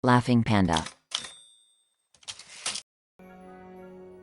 Laughing panda.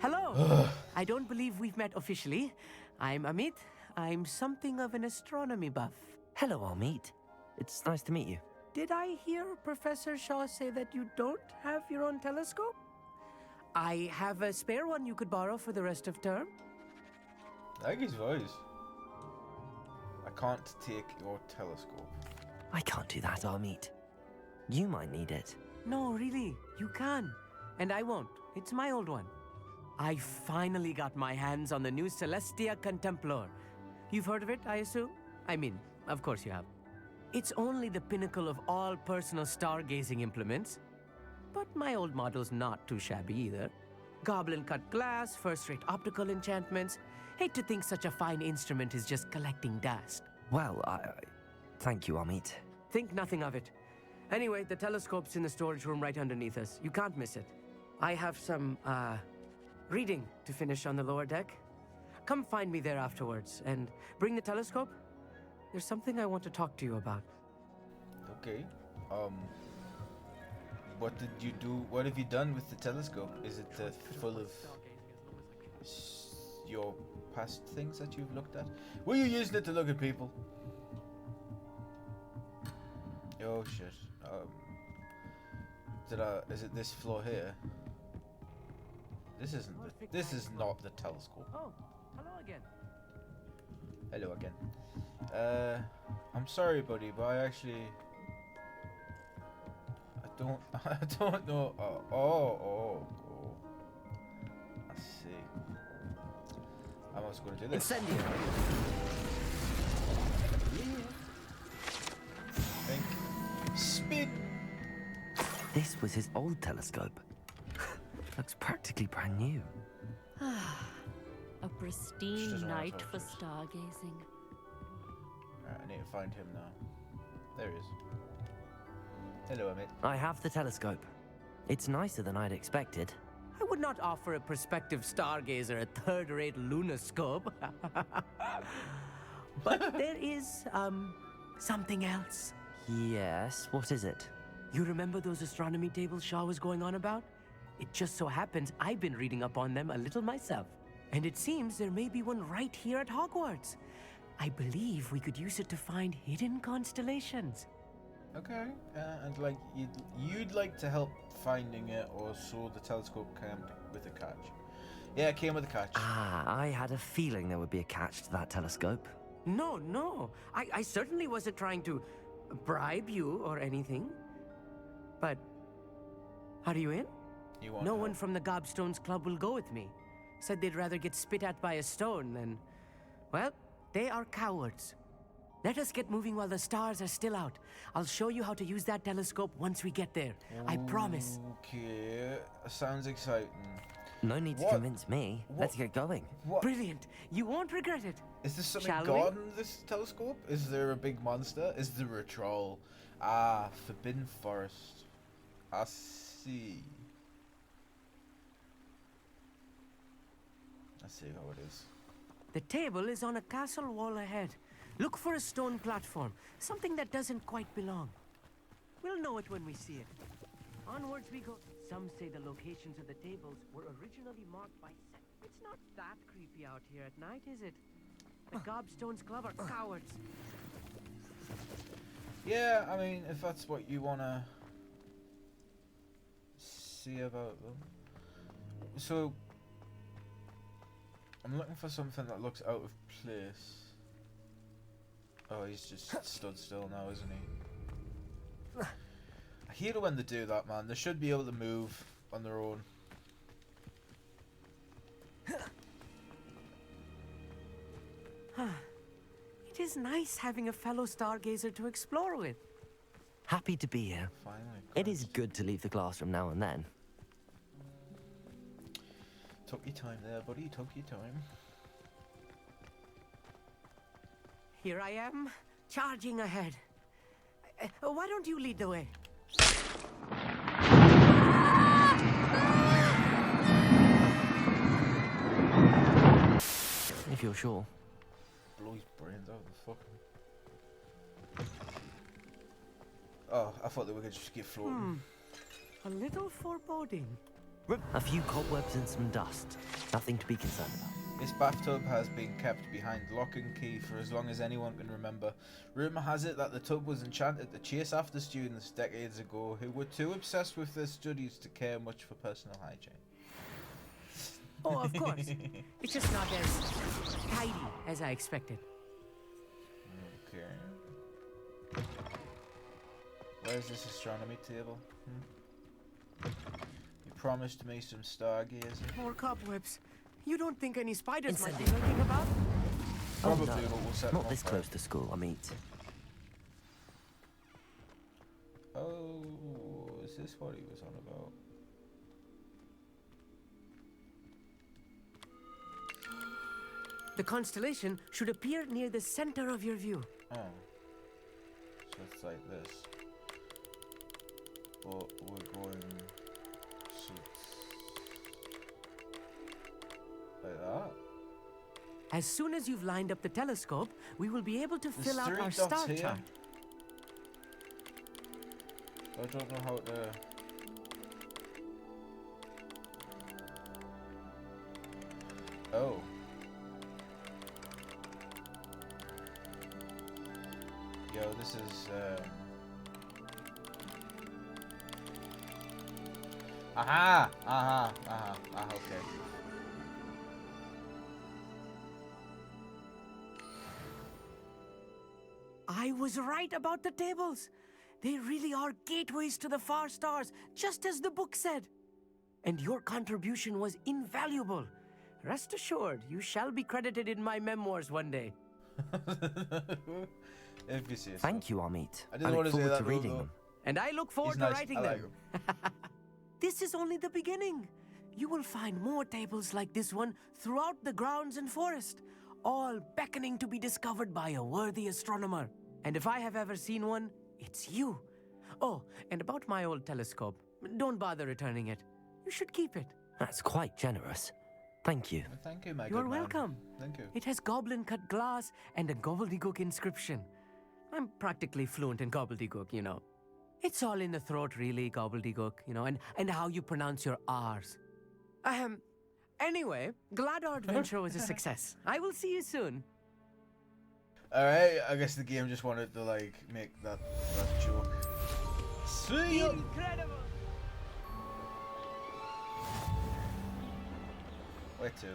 Hello! I don't believe we've met officially. I'm Amit. I'm something of an astronomy buff. Hello, Amit. It's nice to meet you. Did I hear Professor Shaw say that you don't have your own telescope? I have a spare one you could borrow for the rest of term. I like his voice. I can't take your telescope. I can't do that, Amit. You might need it. No, really, you can. And I won't. It's my old one. I finally got my hands on the new Celestia Contemplar. You've heard of it, I assume? I mean, of course you have. It's only the pinnacle of all personal stargazing implements. But my old model's not too shabby either. Goblin-cut glass, first-rate optical enchantments. Hate to think such a fine instrument is just collecting dust. Well, thank you, Amit. Think nothing of it. Anyway, the telescope's in the storage room right underneath us. You can't miss it. I have some, reading to finish on the lower deck. Come find me there afterwards, and bring the telescope. There's something I want to talk to you about. Okay. What did you do? What have you done with the telescope? Is it full of your past things that you've looked at? Were you using it to look at people? Oh shit. Is it this floor here? This isn't. This is not the telescope. Oh, hello again. Hello again. I'm sorry, buddy, but I don't know. Oh. I see. I'm also going to do this. Incendio. Think. Speed. This was his old telescope. Looks practically brand new. A pristine night for stargazing. Alright, I need to find him now. There he is. Hello, Amit. I have the telescope. It's nicer than I'd expected. I would not offer a prospective stargazer a third-rate lunoscope. But there is, something else. Yes, what is it? You remember those astronomy tables Shaw was going on about? It just so happens I've been reading up on them a little myself. And it seems there may be one right here at Hogwarts. I believe we could use it to find hidden constellations. Okay, and like you'd like to help finding it, or so the telescope came with a catch. Yeah, it came with a catch. I had a feeling there would be a catch to that telescope. No. I certainly wasn't trying to bribe you or anything. But are you in? You want No help? one from the Gobstones Club will go with me. Said they'd rather get spit at by a stone than... Well, they are cowards. Let us get moving while the stars are still out. I'll show you how to use that telescope once we get there. I promise. Okay, sounds exciting. No need to convince me. Let's get going. What? Brilliant. You won't regret it. Is there something Shall gone in this telescope? Is there a big monster? Is there a troll? Ah, Forbidden Forest. I see. Let's see how it is. The table is on a castle wall ahead. Look for a stone platform, something that doesn't quite belong. We'll know it when we see it. Onwards we go. Some say the locations of the tables were originally marked by... It's not that creepy out here at night, is it? The Gobstones Club are cowards. Yeah, I mean, if that's what you want to see about them. So, I'm looking for something that looks out of place. Oh, he's just stood still now, isn't he? I hate it when they do that, man. They should be able to move on their own. It is nice having a fellow stargazer to explore with. Happy to be here. Finally. It is good to leave the classroom now and then. Took your time there, buddy. Took your time. Here I am, charging ahead. Why don't you lead the way? If you're sure. Blow his brains out of the fucking... Oh, I thought they were going to just get floating. A little foreboding. A few cobwebs and some dust. Nothing to be concerned about. This bathtub has been kept behind lock and key for as long as anyone can remember. Rumour has it that the tub was enchanted to chase after students decades ago who were too obsessed with their studies to care much for personal hygiene. Oh, of course. It's just not as tidy as I expected. Okay. Where's this astronomy table? You promised me some stargazing. More cobwebs. You don't think any spiders might be Incendiary. lurking about? Probably, no, but we'll set them not on this fire. close to school, I mean. Oh, is this what he was on about? The constellation should appear near the center of your view. Oh. So it's like this. But we're going... So like that? As soon as you've lined up the telescope, we will be able to There's fill out 3 our dots star here. chart. I don't know how to... Oh. Yo, this is, Aha! Okay. I was right about the tables. They really are gateways to the far stars, just as the book said. And your contribution was invaluable. Rest assured, you shall be credited in my memoirs one day. If you say so. Thank you, Amit. I didn't look want to say forward that, to reading though. them. And I look forward He's to nice. writing I like them. him. This is only the beginning. You will find more tables like this one throughout the grounds and forest, all beckoning to be discovered by a worthy astronomer. And if I have ever seen one, it's you. Oh, and about my old telescope, don't bother returning it. You should keep it. That's quite generous. Thank you. Thank you, my You're good man. welcome. Thank you. It has goblin-cut glass and a gobbledygook inscription. I'm practically fluent in gobbledygook, you know. It's all in the throat, really, gobbledygook, you know, and how you pronounce your R's. Anyway, glad our adventure was a success. I will see you soon. Alright, I guess the game just wanted to, like, make that joke. See ya! Incredible! Where to?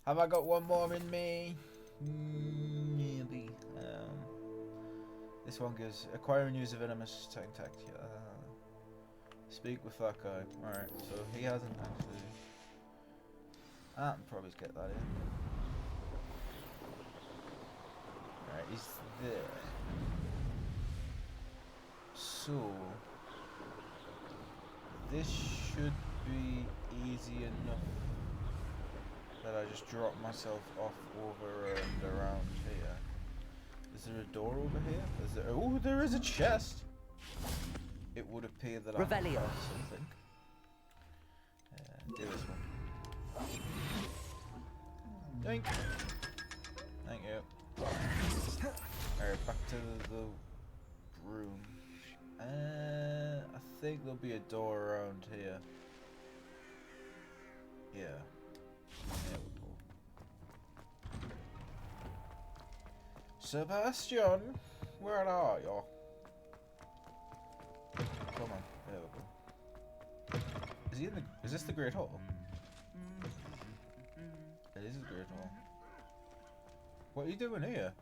Have I got one more in me? Maybe. This one gives acquire and use a venomous tactic. Speak with that guy. Alright, so he hasn't actually. I can probably get that in. Alright, he's there. So this should be easy enough that I just drop myself off over and around here. Is there a door over here? Is there? Oh, there is a chest. It would appear that I Revelio. found something. Do this one. Thank you. Alright, back to the room. I think there'll be a door around here. Yeah. There we go. Sebastian, where are you? Come on, there we go. Is he in the? Is this the Great Hall? It is the Great Hall. What are you doing here?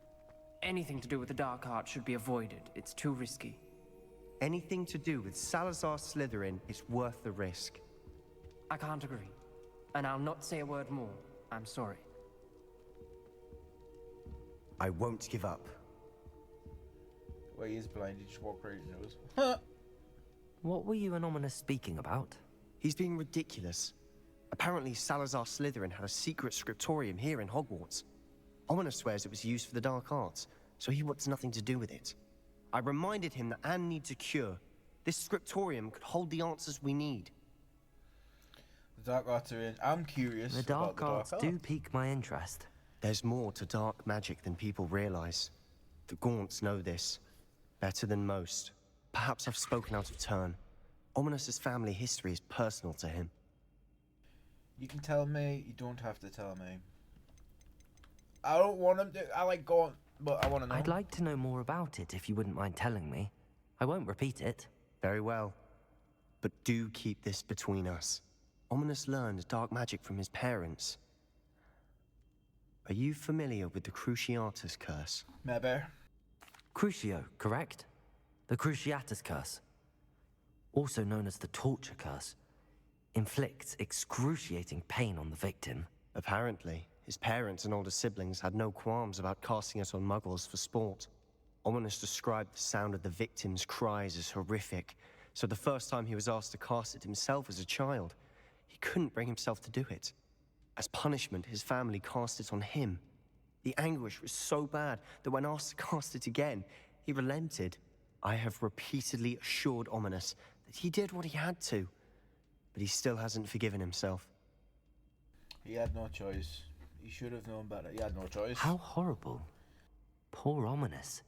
Anything to do with the dark art should be avoided. It's too risky. Anything to do with Salazar Slytherin is worth the risk. I can't agree. And I'll not say a word more. I'm sorry. I won't give up. Well, he is blind. He just walked right into us. What were you and Ominous speaking about? He's being ridiculous. Apparently Salazar Slytherin had a secret scriptorium here in Hogwarts. Ominous swears it was used for the dark arts, so he wants nothing to do with it. I reminded him that Anne needs a cure. This scriptorium could hold the answers we need. The dark arts are in. I'm curious. The about dark arts dark do pique my interest. There's more to dark magic than people realize. The Gaunts know this better than most. Perhaps I've spoken out of turn. Ominous's family history is personal to him. You can tell me, you don't have to tell me. I don't want him to. I like going, but I want to know. I'd like to know more about it if you wouldn't mind telling me. I won't repeat it. Very well. But do keep this between us. Ominous learned dark magic from his parents. Are you familiar with the Cruciatus curse? Maybe. Crucio, correct? The Cruciatus curse. Also known as the torture curse. Inflicts excruciating pain on the victim. Apparently, his parents and older siblings had no qualms about casting it on muggles for sport. Ominous described the sound of the victim's cries as horrific, so the first time he was asked to cast it himself as a child, he couldn't bring himself to do it. As punishment, his family cast it on him. The anguish was so bad that when asked to cast it again, he relented. I have repeatedly assured Ominous that he did what he had to, but he still hasn't forgiven himself. He had no choice. He should have known better. He had no choice. How horrible. Poor Ominous.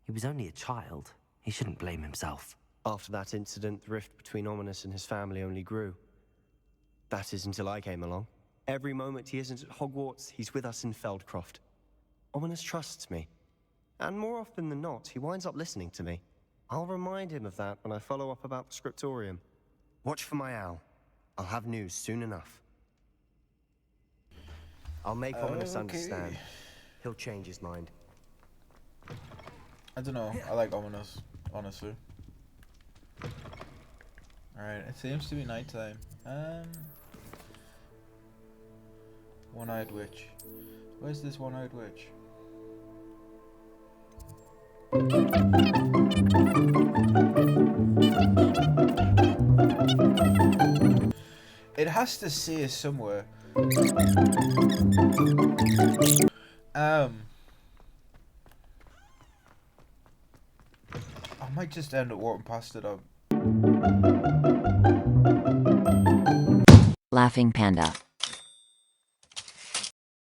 He was only a child. He shouldn't blame himself. After that incident, the rift between Ominous and his family only grew. That is until I came along. Every moment he isn't at Hogwarts, he's with us in Feldcroft. Ominous trusts me. And more often than not, he winds up listening to me. I'll remind him of that when I follow up about the scriptorium. Watch for my owl. I'll have news soon enough. I'll make Ominous understand. He'll change his mind. I don't know. I like Ominous, honestly. Alright, it seems to be nighttime. One-eyed witch. Where's this one-eyed witch? It has to say somewhere. I might just end up walking past it. Laughing Panda.